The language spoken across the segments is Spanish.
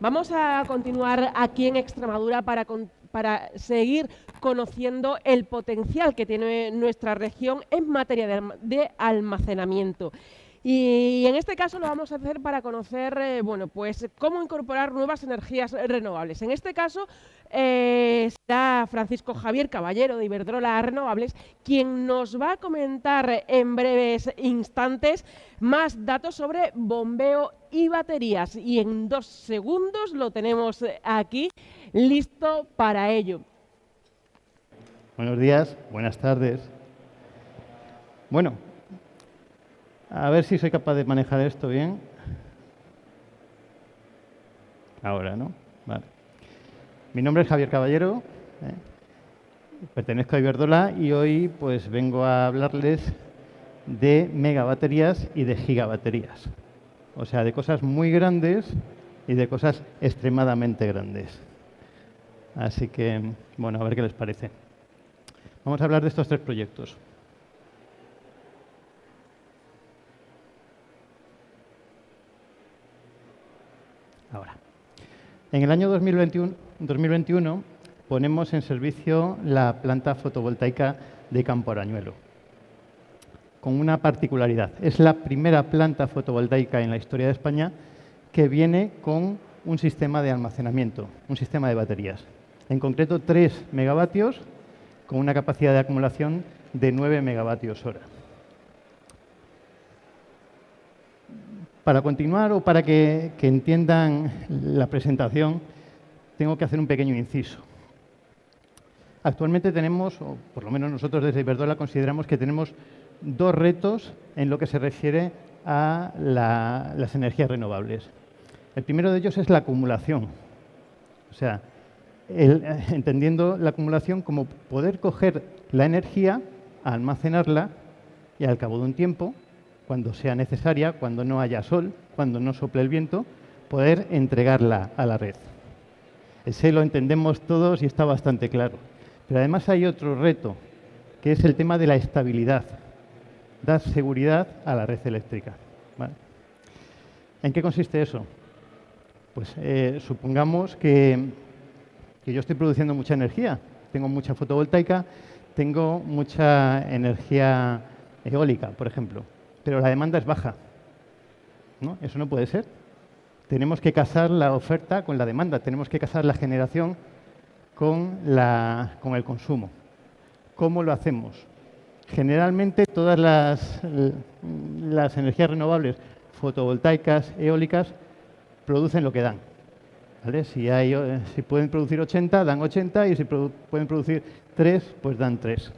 Vamos a continuar aquí en Extremadura para seguir conociendo el potencial que tiene nuestra región en materia de almacenamiento. Y en este caso lo vamos a hacer para conocer, bueno, pues cómo incorporar nuevas energías renovables. En este caso será Francisco Javier Caballero de Iberdrola Renovables quien nos va a comentar en breves instantes más datos sobre bombeo y baterías. Y en 2 segundos lo tenemos aquí listo para ello. Buenos días, buenas tardes. Bueno, a ver si soy capaz de manejar esto bien. Ahora, ¿no? Vale. Mi nombre es Javier Caballero, pertenezco a Iberdrola y hoy pues vengo a hablarles de megabaterías y de gigabaterías. O sea, de cosas muy grandes y de cosas extremadamente grandes. Así que, bueno, a ver qué les parece. Vamos a hablar de estos 3 proyectos. Ahora, en el año 2021 ponemos en servicio la planta fotovoltaica de Campo Arañuelo, con una particularidad. Es la primera planta fotovoltaica en la historia de España que viene con un sistema de almacenamiento, un sistema de baterías. En concreto, 3 megavatios con una capacidad de acumulación de 9 megavatios hora. Para continuar o para que entiendan la presentación, tengo que hacer un pequeño inciso. Actualmente tenemos, o por lo menos nosotros desde Iberdrola consideramos que tenemos 2 retos en lo que se refiere a las energías renovables. El primero de ellos es la acumulación. O sea, entendiendo la acumulación como poder coger la energía, almacenarla y al cabo de un tiempo, cuando sea necesaria, cuando no haya sol, cuando no sople el viento, poder entregarla a la red. Ese lo entendemos todos y está bastante claro. Pero además hay otro reto, que es el tema de la estabilidad. Dar seguridad a la red eléctrica. ¿Vale? ¿En qué consiste eso? Pues supongamos que yo estoy produciendo mucha energía. Tengo mucha fotovoltaica, tengo mucha energía eólica, por ejemplo. Pero la demanda es baja, ¿no? Eso no puede ser. Tenemos que casar la oferta con la demanda, tenemos que casar la generación con el consumo. ¿Cómo lo hacemos? Generalmente todas las energías renovables, fotovoltaicas, eólicas, producen lo que dan. ¿Vale? Si pueden producir 80, dan 80, y si pueden producir 3, pues dan 3.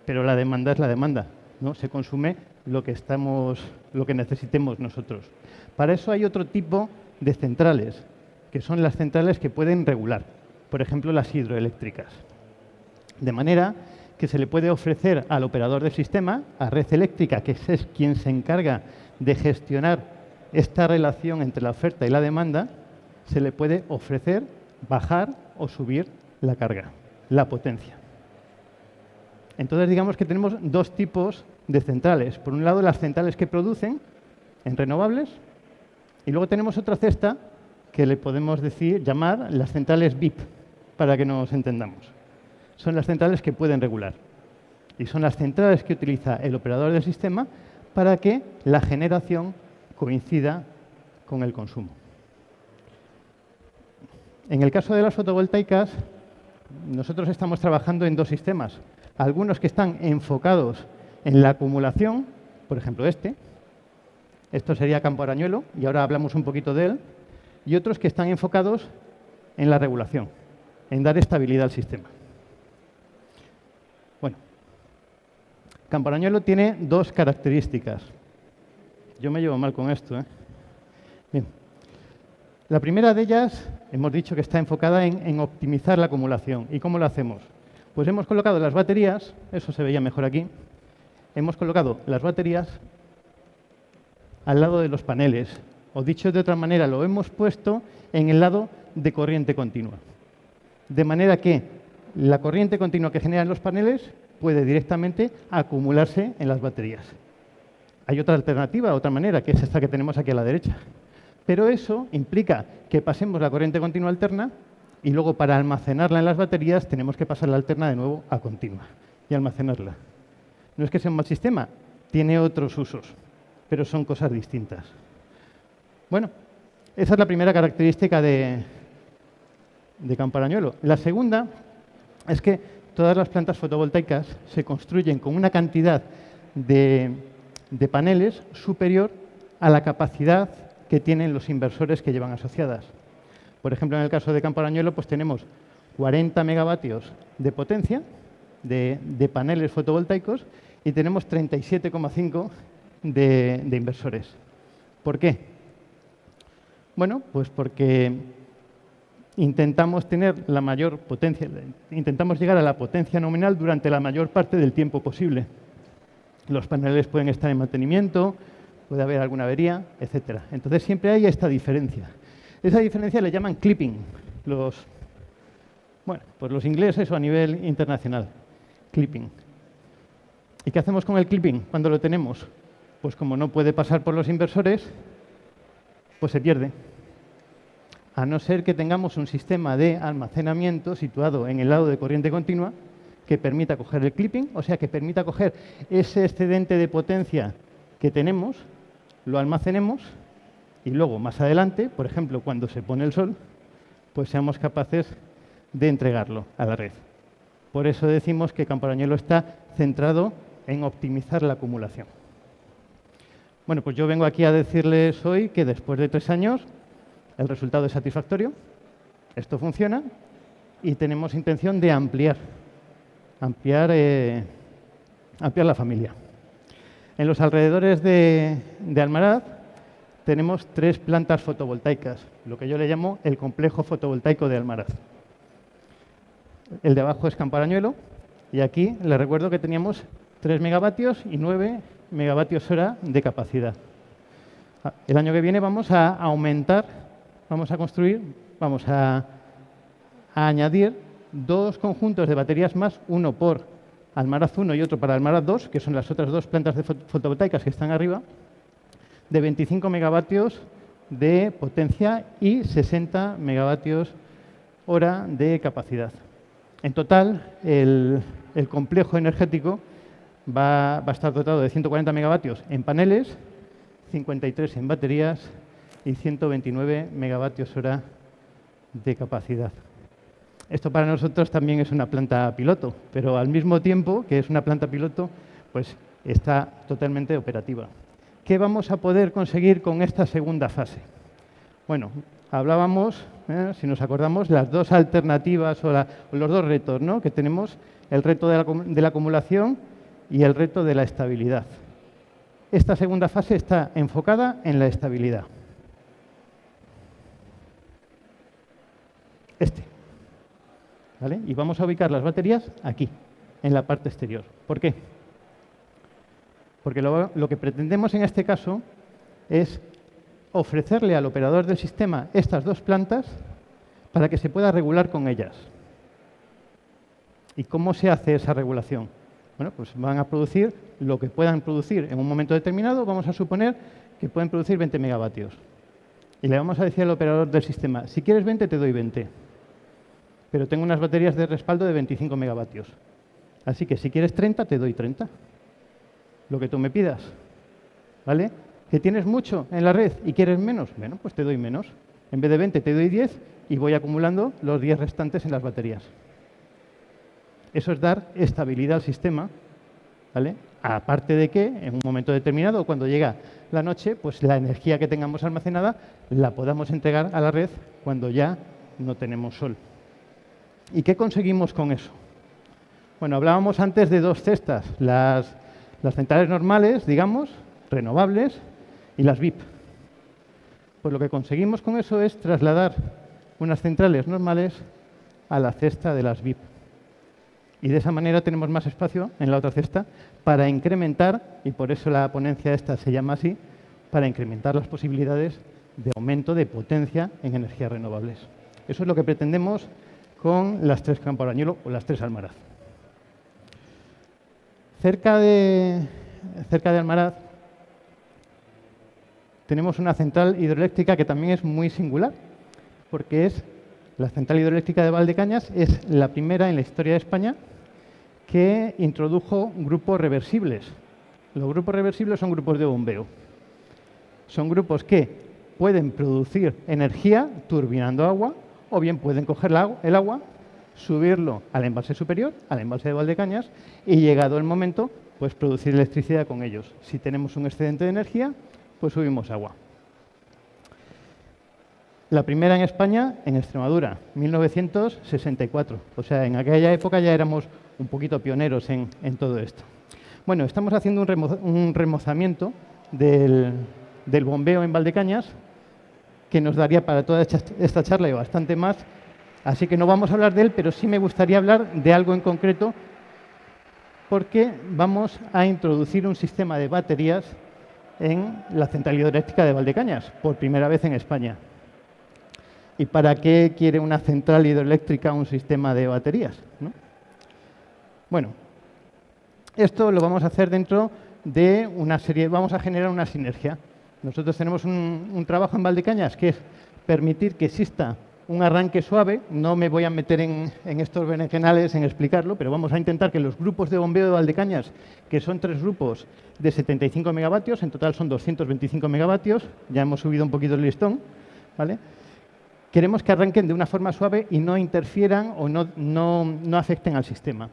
Pero la demanda es la demanda, ¿no? Se consume lo que necesitemos nosotros. Para eso hay otro tipo de centrales, que son las centrales que pueden regular, por ejemplo, las hidroeléctricas. De manera que se le puede ofrecer al operador del sistema, a Red Eléctrica, que es quien se encarga de gestionar esta relación entre la oferta y la demanda, se le puede ofrecer bajar o subir la carga, la potencia. Entonces, digamos que tenemos 2 tipos de centrales. Por un lado, las centrales que producen en renovables, y luego tenemos otra cesta que le podemos llamar las centrales VIP, para que nos entendamos. Son las centrales que pueden regular. Y son las centrales que utiliza el operador del sistema para que la generación coincida con el consumo. En el caso de las fotovoltaicas, nosotros estamos trabajando en 2 sistemas. Algunos que están enfocados en la acumulación, por ejemplo esto sería Campo Arañuelo, y ahora hablamos un poquito de él, y otros que están enfocados en la regulación, en dar estabilidad al sistema. Bueno, Campo Arañuelo tiene 2 características. Yo me llevo mal con esto, ¿eh? Bien. La primera de ellas, hemos dicho que está enfocada en optimizar la acumulación. ¿Y cómo lo hacemos? Pues hemos colocado las baterías, eso se veía mejor aquí, hemos colocado las baterías al lado de los paneles. O dicho de otra manera, lo hemos puesto en el lado de corriente continua. De manera que la corriente continua que generan los paneles puede directamente acumularse en las baterías. Hay otra alternativa, otra manera, que es esta que tenemos aquí a la derecha. Pero eso implica que pasemos la corriente continua alterna y luego para almacenarla en las baterías tenemos que pasar la alterna de nuevo a continua y almacenarla. No es que sea un mal sistema, tiene otros usos, pero son cosas distintas. Bueno, esa es la primera característica de Camparañuelo. La segunda es que todas las plantas fotovoltaicas se construyen con una cantidad de paneles superior a la capacidad que tienen los inversores que llevan asociadas. Por ejemplo, en el caso de Camparañuelo, pues tenemos 40 megavatios de potencia de paneles fotovoltaicos y tenemos 37,5 de inversores. ¿Por qué? Bueno, pues porque intentamos tener la mayor potencia, intentamos llegar a la potencia nominal durante la mayor parte del tiempo posible. Los paneles pueden estar en mantenimiento, puede haber alguna avería, etcétera. Entonces siempre hay esta diferencia. Esa diferencia le llaman clipping, pues los ingleses o a nivel internacional, clipping. ¿Y qué hacemos con el clipping cuando lo tenemos? Pues como no puede pasar por los inversores, pues se pierde. A no ser que tengamos un sistema de almacenamiento situado en el lado de corriente continua que permita coger el clipping, o sea, que permita coger ese excedente de potencia que tenemos, lo almacenemos y luego, más adelante, por ejemplo, cuando se pone el sol, pues seamos capaces de entregarlo a la red. Por eso decimos que Camparañuelo está centrado en optimizar la acumulación. Bueno, pues yo vengo aquí a decirles hoy que después de 3 años el resultado es satisfactorio, esto funciona y tenemos intención de ampliar la familia. En los alrededores de Almaraz tenemos 3 plantas fotovoltaicas, lo que yo le llamo el complejo fotovoltaico de Almaraz. El de abajo es Camparañuelo y aquí les recuerdo que teníamos 3 megavatios y 9 megavatios hora de capacidad. El año que viene vamos a aumentar, vamos a añadir 2 conjuntos de baterías más, uno por Almaraz 1 y otro para Almaraz 2, que son las otras 2 plantas de fotovoltaicas que están arriba, de 25 megavatios de potencia y 60 megavatios hora de capacidad. En total, el complejo energético va a estar dotado de 140 megavatios en paneles, 53 en baterías y 129 megavatios hora de capacidad. Esto para nosotros también es una planta piloto, pero al mismo tiempo que es una planta piloto, pues está totalmente operativa. ¿Qué vamos a poder conseguir con esta segunda fase? Bueno, hablábamos, si nos acordamos, las 2 alternativas o los 2 retos, ¿no?, que tenemos, el reto de la acumulación y el reto de la estabilidad. Esta segunda fase está enfocada en la estabilidad. ¿Vale? Y vamos a ubicar las baterías aquí, en la parte exterior. ¿Por qué? Porque lo que pretendemos en este caso es ofrecerle al operador del sistema estas 2 plantas para que se pueda regular con ellas. ¿Y cómo se hace esa regulación? Bueno, pues van a producir lo que puedan producir en un momento determinado. Vamos a suponer que pueden producir 20 megavatios. Y le vamos a decir al operador del sistema, si quieres 20, te doy 20. Pero tengo unas baterías de respaldo de 25 megavatios. Así que si quieres 30, te doy 30. Lo que tú me pidas. ¿Vale? ¿Que tienes mucho en la red y quieres menos? Bueno, pues te doy menos. En vez de 20, te doy 10 y voy acumulando los 10 restantes en las baterías. Eso es dar estabilidad al sistema, ¿vale? Aparte de que, en un momento determinado, cuando llega la noche, pues la energía que tengamos almacenada la podamos entregar a la red cuando ya no tenemos sol. ¿Y qué conseguimos con eso? Bueno, hablábamos antes de 2 cestas, las centrales normales, digamos, renovables, y las VIP. Pues lo que conseguimos con eso es trasladar unas centrales normales a la cesta de las VIP. Y de esa manera tenemos más espacio en la otra cesta para incrementar, y por eso la ponencia esta se llama así, para incrementar las posibilidades de aumento de potencia en energías renovables. Eso es lo que pretendemos con las 3 Camparañuelo o las 3 Almaraz. Cerca de Almaraz tenemos una central hidroeléctrica que también es muy singular, porque la central hidroeléctrica de Valdecañas es la primera en la historia de España que introdujo grupos reversibles. Los grupos reversibles son grupos de bombeo. Son grupos que pueden producir energía turbinando agua, o bien pueden coger el agua, subirlo al embalse superior, al embalse de Valdecañas, y llegado el momento, pues producir electricidad con ellos. Si tenemos un excedente de energía, pues subimos agua. La primera en España, en Extremadura, 1964. O sea, en aquella época ya éramos un poquito pioneros en todo esto. Bueno, estamos haciendo un remozamiento del bombeo en Valdecañas, que nos daría para toda esta charla y bastante más. Así que no vamos a hablar de él, pero sí me gustaría hablar de algo en concreto, porque vamos a introducir un sistema de baterías en la central hidroeléctrica de Valdecañas, por primera vez en España. ¿Y para qué quiere una central hidroeléctrica un sistema de baterías, ¿no? Bueno, esto lo vamos a hacer dentro de una serie, vamos a generar una sinergia. Nosotros tenemos un trabajo en Valdecañas que es permitir que exista un arranque suave. No me voy a meter en estos berenjenales en explicarlo, pero vamos a intentar que los grupos de bombeo de Valdecañas, que son 3 grupos de 75 megavatios, en total son 225 megavatios, ya hemos subido un poquito el listón, ¿vale? Queremos que arranquen de una forma suave y no interfieran o no afecten al sistema.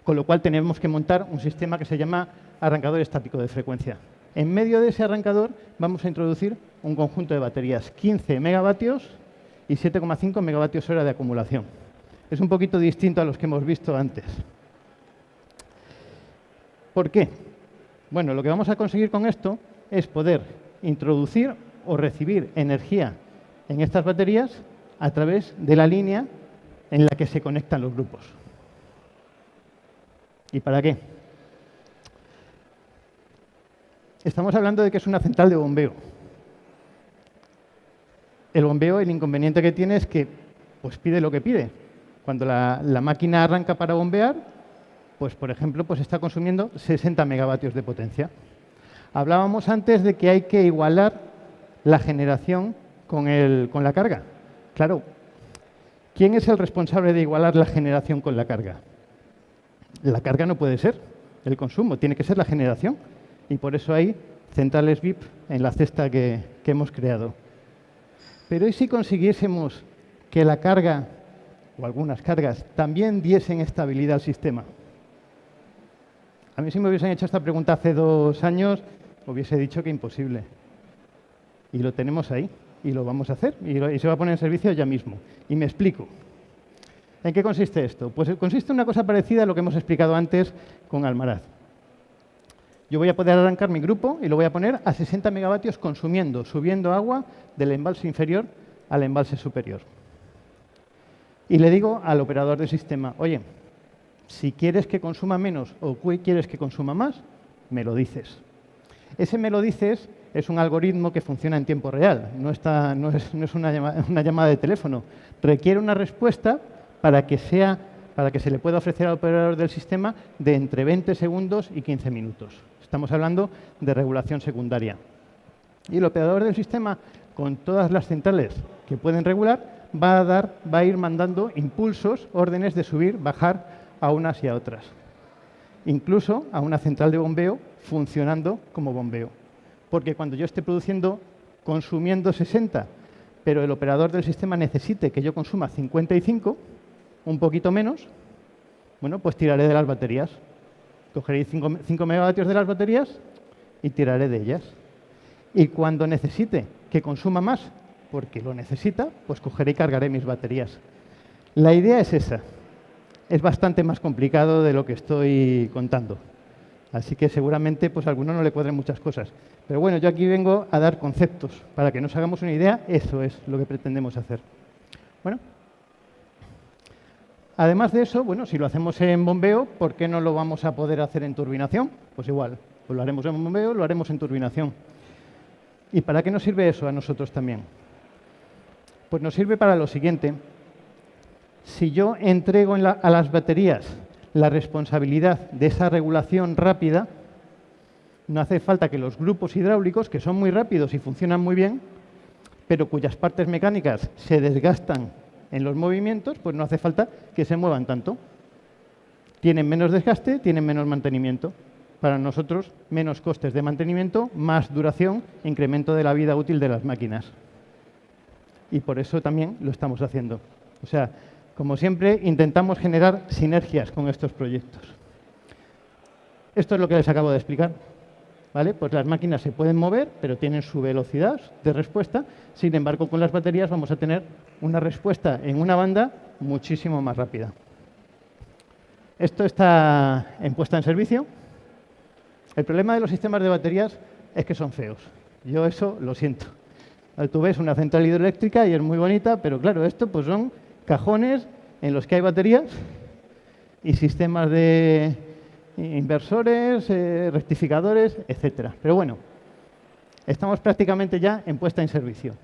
Con lo cual tenemos que montar un sistema que se llama arrancador estático de frecuencia. En medio de ese arrancador vamos a introducir un conjunto de baterías, 15 megavatios y 7,5 megavatios hora de acumulación. Es un poquito distinto a los que hemos visto antes. ¿Por qué? Bueno, lo que vamos a conseguir con esto es poder introducir o recibir energía en estas baterías a través de la línea en la que se conectan los grupos. ¿Y para qué? Estamos hablando de que es una central de bombeo. El bombeo, el inconveniente que tiene es que pues pide lo que pide. Cuando la máquina arranca para bombear, pues por ejemplo, pues está consumiendo 60 megavatios de potencia. Hablábamos antes de que hay que igualar la generación con la carga. Claro, ¿quién es el responsable de igualar la generación con la carga? La carga no puede ser el consumo, tiene que ser la generación. Y por eso hay centrales VIP en la cesta que hemos creado. Pero ¿y si consiguiésemos que la carga, o algunas cargas, también diesen estabilidad al sistema? A mí si me hubiesen hecho esta pregunta hace 2 años, hubiese dicho que imposible. Y lo tenemos ahí, y lo vamos a hacer, y se va a poner en servicio ya mismo. Y me explico. ¿En qué consiste esto? Pues consiste en una cosa parecida a lo que hemos explicado antes con Almaraz. Yo voy a poder arrancar mi grupo y lo voy a poner a 60 megavatios subiendo agua del embalse inferior al embalse superior. Y le digo al operador del sistema, oye, si quieres que consuma menos o quieres que consuma más, me lo dices. Ese me lo dices es un algoritmo que funciona en tiempo real, no es una llamada de teléfono. Requiere una respuesta para que se le pueda ofrecer al operador del sistema de entre 20 segundos y 15 minutos. Estamos hablando de regulación secundaria. Y el operador del sistema, con todas las centrales que pueden regular, va a ir mandando impulsos, órdenes de subir, bajar a unas y a otras. Incluso a una central de bombeo funcionando como bombeo. Porque cuando yo esté consumiendo 60, pero el operador del sistema necesite que yo consuma 55, un poquito menos, bueno, pues tiraré de las baterías. Cogeré 5 megavatios de las baterías y tiraré de ellas. Y cuando necesite que consuma más, porque lo necesita, pues cogeré y cargaré mis baterías. La idea es esa. Es bastante más complicado de lo que estoy contando. Así que seguramente pues a alguno no le cuadren muchas cosas. Pero bueno, yo aquí vengo a dar conceptos. Para que nos hagamos una idea, eso es lo que pretendemos hacer. Bueno. Además de eso, bueno, si lo hacemos en bombeo, ¿por qué no lo vamos a poder hacer en turbinación? Pues igual, pues lo haremos en bombeo, lo haremos en turbinación. ¿Y para qué nos sirve eso a nosotros también? Pues nos sirve para lo siguiente. Si yo entrego a las baterías la responsabilidad de esa regulación rápida, No hace falta que los grupos hidráulicos, que son muy rápidos y funcionan muy bien, pero cuyas partes mecánicas se desgastan en los movimientos, pues no hace falta que se muevan tanto. Tienen menos desgaste, tienen menos mantenimiento. Para nosotros, menos costes de mantenimiento, más duración, incremento de la vida útil de las máquinas. Y por eso también lo estamos haciendo. O sea, como siempre, intentamos generar sinergias con estos proyectos. Esto es lo que les acabo de explicar. ¿Vale? Pues las máquinas se pueden mover, pero tienen su velocidad de respuesta. Sin embargo, con las baterías vamos a tener una respuesta en una banda muchísimo más rápida. Esto está en puesta en servicio. El problema de los sistemas de baterías es que son feos. Yo eso lo siento. Tú ves una central hidroeléctrica y es muy bonita, pero claro, esto pues son cajones en los que hay baterías y sistemas de inversores, rectificadores, etcétera. Pero bueno, estamos prácticamente ya en puesta en servicio.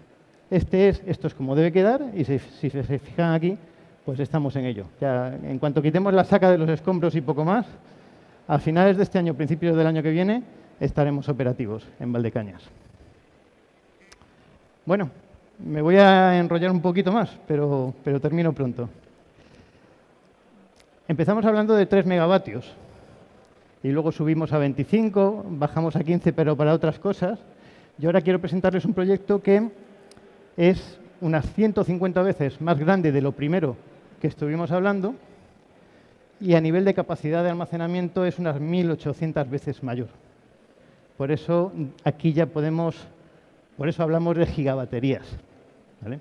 Esto es como debe quedar y si se fijan aquí, pues estamos en ello. Ya, en cuanto quitemos la saca de los escombros y poco más, a finales de este año, principios del año que viene, estaremos operativos en Valdecañas. Bueno, me voy a enrollar un poquito más, pero termino pronto. Empezamos hablando de 3 megavatios. Y luego subimos a 25, bajamos a 15, pero para otras cosas. Yo ahora quiero presentarles un proyecto que es unas 150 veces más grande de lo primero que estuvimos hablando y a nivel de capacidad de almacenamiento es unas 1.800 veces mayor. Por eso aquí ya por eso hablamos de gigabaterías, ¿vale?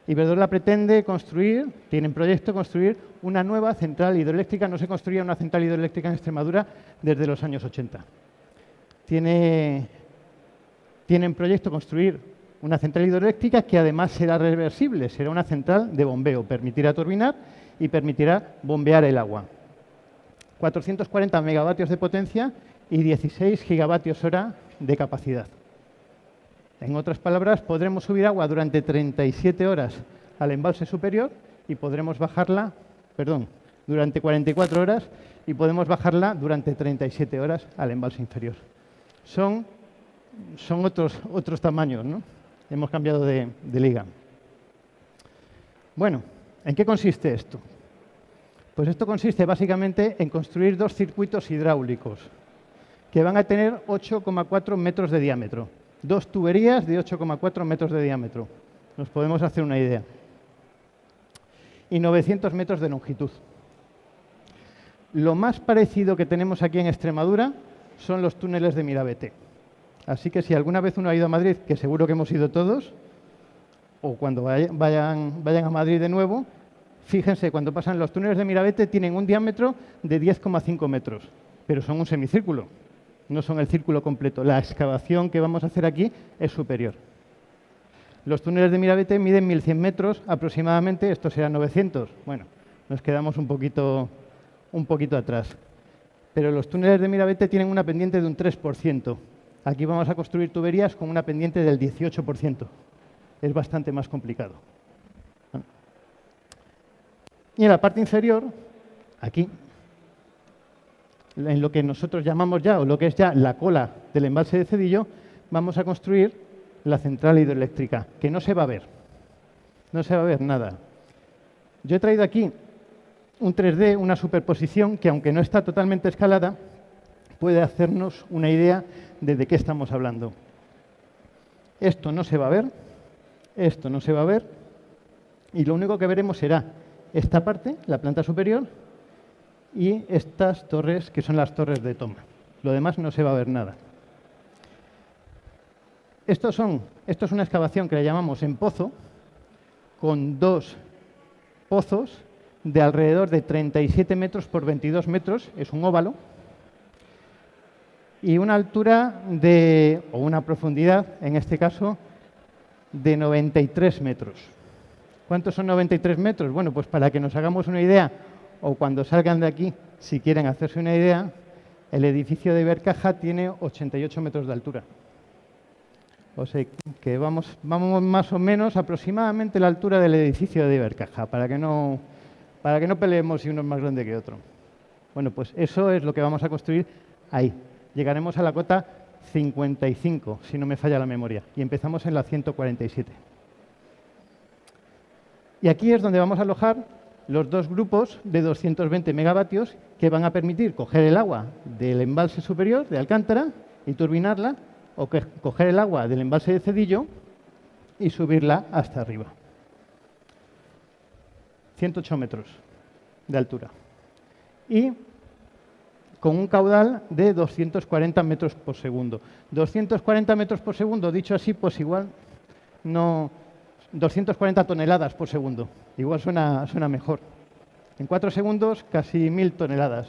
Iberdrola pretende construir, tiene en proyecto construir una nueva central hidroeléctrica. No se construía una central hidroeléctrica en Extremadura desde los años 80. Tiene en proyecto construir una central hidroeléctrica que además será reversible, será una central de bombeo, permitirá turbinar y permitirá bombear el agua. 440 megavatios de potencia y 16 gigavatios hora de capacidad. En otras palabras, podremos subir agua durante 37 horas al embalse superior y podremos bajarla, durante 44 horas y podemos bajarla durante 37 horas al embalse inferior. Son otros tamaños, ¿no? Hemos cambiado de liga. Bueno, ¿en qué consiste esto? Pues esto consiste básicamente en construir 2 circuitos hidráulicos que van a tener 8,4 metros de diámetro. 2 tuberías de 8,4 metros de diámetro. Nos podemos hacer una idea. Y 900 metros de longitud. Lo más parecido que tenemos aquí en Extremadura son los túneles de Mirabete. Así que si alguna vez uno ha ido a Madrid, que seguro que hemos ido todos, o cuando vayan a Madrid de nuevo, fíjense, cuando pasan los túneles de Mirabete tienen un diámetro de 10,5 metros, pero son un semicírculo. No son el círculo completo. La excavación que vamos a hacer aquí es superior. Los túneles de Mirabete miden 1.100 metros aproximadamente. Esto será 900. Bueno, nos quedamos un poquito atrás. Pero los túneles de Mirabete tienen una pendiente de un 3%. Aquí vamos a construir tuberías con una pendiente del 18%. Es bastante más complicado. Y en la parte inferior, aquí, en lo que nosotros llamamos ya, o lo que es ya la cola del embalse de Cedillo, vamos a construir la central hidroeléctrica, que no se va a ver. No se va a ver nada. Yo he traído aquí un 3D, una superposición, que aunque no está totalmente escalada, puede hacernos una idea de qué estamos hablando. Esto no se va a ver, esto no se va a ver, y lo único que veremos será esta parte, la planta superior, y estas torres, que son las torres de toma. Lo demás no se va a ver nada. Esto es una excavación que le llamamos en pozo, con 2 pozos de alrededor de 37 metros por 22 metros, es un óvalo, y una altura o una profundidad, en este caso, de 93 metros. ¿Cuántos son 93 metros? Bueno, pues para que nos hagamos una idea, o cuando salgan de aquí, si quieren hacerse una idea, el edificio de Ibercaja tiene 88 metros de altura. O sea que vamos más o menos aproximadamente a la altura del edificio de Ibercaja, para que no peleemos si uno es más grande que otro. Bueno, pues eso es lo que vamos a construir ahí, llegaremos a la cota 55, si no me falla la memoria, y empezamos en la 147. Y aquí es donde vamos a alojar los dos grupos de 220 megavatios que van a permitir coger el agua del embalse superior de Alcántara y turbinarla, o coger el agua del embalse de Cedillo y subirla hasta arriba. 108 metros de altura. Y con un caudal de 240 metros por segundo. 240 metros por segundo, dicho así, pues igual no... 240 toneladas por segundo. Igual suena mejor. En 4 segundos, casi 1000 toneladas,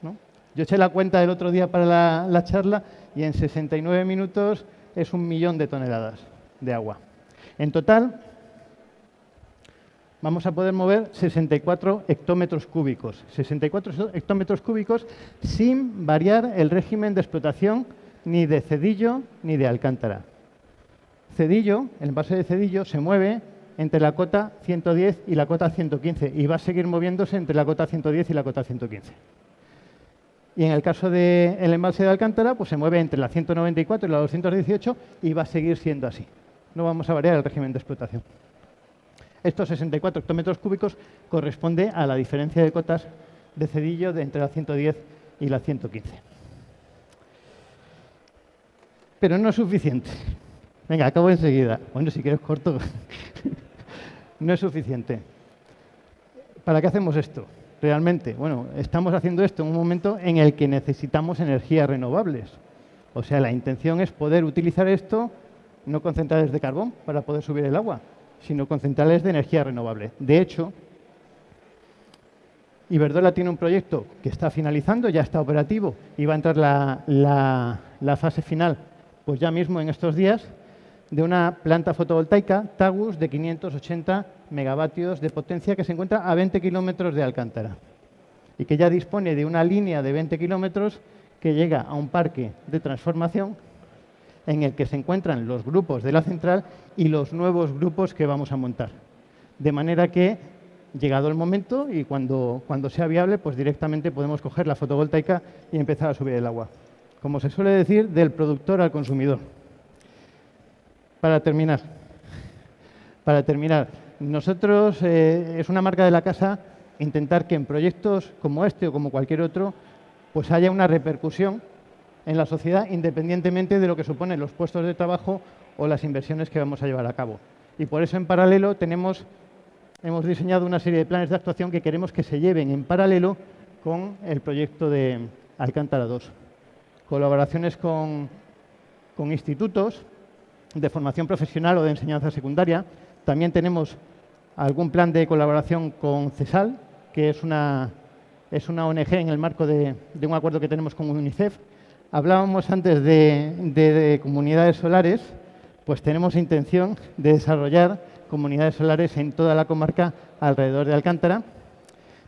¿no? Yo eché la cuenta el otro día para la charla y en 69 minutos es 1.000.000 de toneladas de agua. En total, vamos a poder mover 64 hectómetros cúbicos. 64 hectómetros cúbicos sin variar el régimen de explotación ni de Cedillo ni de Alcántara. Cedillo, el embalse de Cedillo, se mueve entre la cota 110 y la cota 115 y va a seguir moviéndose entre la cota 110 y la cota 115. Y en el caso del embalse de Alcántara, pues se mueve entre la 194 y la 218 y va a seguir siendo así. No vamos a variar el régimen de explotación. Estos 64 hectómetros cúbicos corresponde a la diferencia de cotas de Cedillo de entre la 110 y la 115. Pero no es suficiente. Venga, acabo enseguida. Bueno, si quieres corto. No es suficiente. ¿Para qué hacemos esto? Realmente, bueno, estamos haciendo esto en un momento en el que necesitamos energías renovables. O sea, la intención es poder utilizar esto, no con centrales de carbón para poder subir el agua, sino con centrales de energía renovable. De hecho, Iberdrola tiene un proyecto que está finalizando, ya está operativo y va a entrar la fase final, pues ya mismo en estos días, de una planta fotovoltaica, Tagus, de 580 megavatios de potencia que se encuentra a 20 kilómetros de Alcántara y que ya dispone de una línea de 20 kilómetros que llega a un parque de transformación en el que se encuentran los grupos de la central y los nuevos grupos que vamos a montar. De manera que, llegado el momento y cuando sea viable, pues directamente podemos coger la fotovoltaica y empezar a subir el agua. Como se suele decir, del productor al consumidor. Para terminar, nosotros, es una marca de la casa intentar que en proyectos como este o como cualquier otro, pues haya una repercusión en la sociedad independientemente de lo que suponen los puestos de trabajo o las inversiones que vamos a llevar a cabo. Y por eso en paralelo hemos diseñado una serie de planes de actuación que queremos que se lleven en paralelo con el proyecto de Alcántara 2. Colaboraciones con institutos de formación profesional o de enseñanza secundaria. También tenemos algún plan de colaboración con CESAL, que es una ONG en el marco de un acuerdo que tenemos con UNICEF. Hablábamos antes de comunidades solares, pues tenemos intención de desarrollar comunidades solares en toda la comarca alrededor de Alcántara.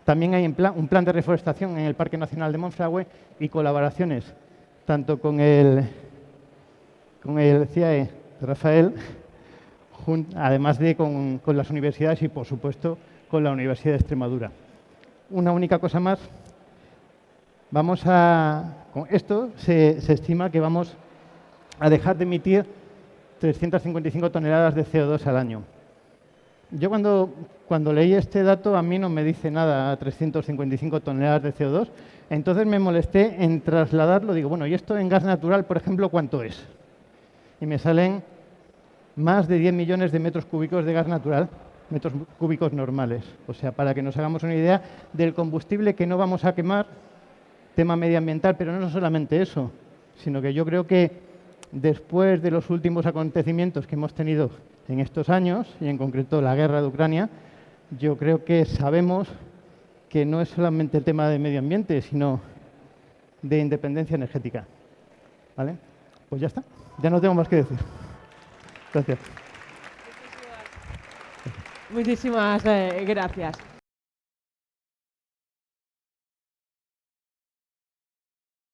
También hay un plan de reforestación en el Parque Nacional de Monfragüe y colaboraciones tanto con el CIAE de Rafael, además de con las universidades y, por supuesto, con la Universidad de Extremadura. Una única cosa más. Con esto se estima que vamos a dejar de emitir 355 toneladas de CO2 al año. Yo cuando leí este dato, a mí no me dice nada 355 toneladas de CO2, entonces me molesté en trasladarlo. Digo, bueno, ¿y esto en gas natural, por ejemplo, cuánto es? Y me salen más de 10 millones de metros cúbicos de gas natural, metros cúbicos normales. O sea, para que nos hagamos una idea del combustible que no vamos a quemar, tema medioambiental, pero no solamente eso, sino que yo creo que después de los últimos acontecimientos que hemos tenido en estos años, y en concreto la guerra de Ucrania, yo creo que sabemos que no es solamente el tema de medio ambiente, sino de independencia energética. ¿Vale? Pues ya está. Ya no tengo más que decir. Gracias. Muchísimas gracias.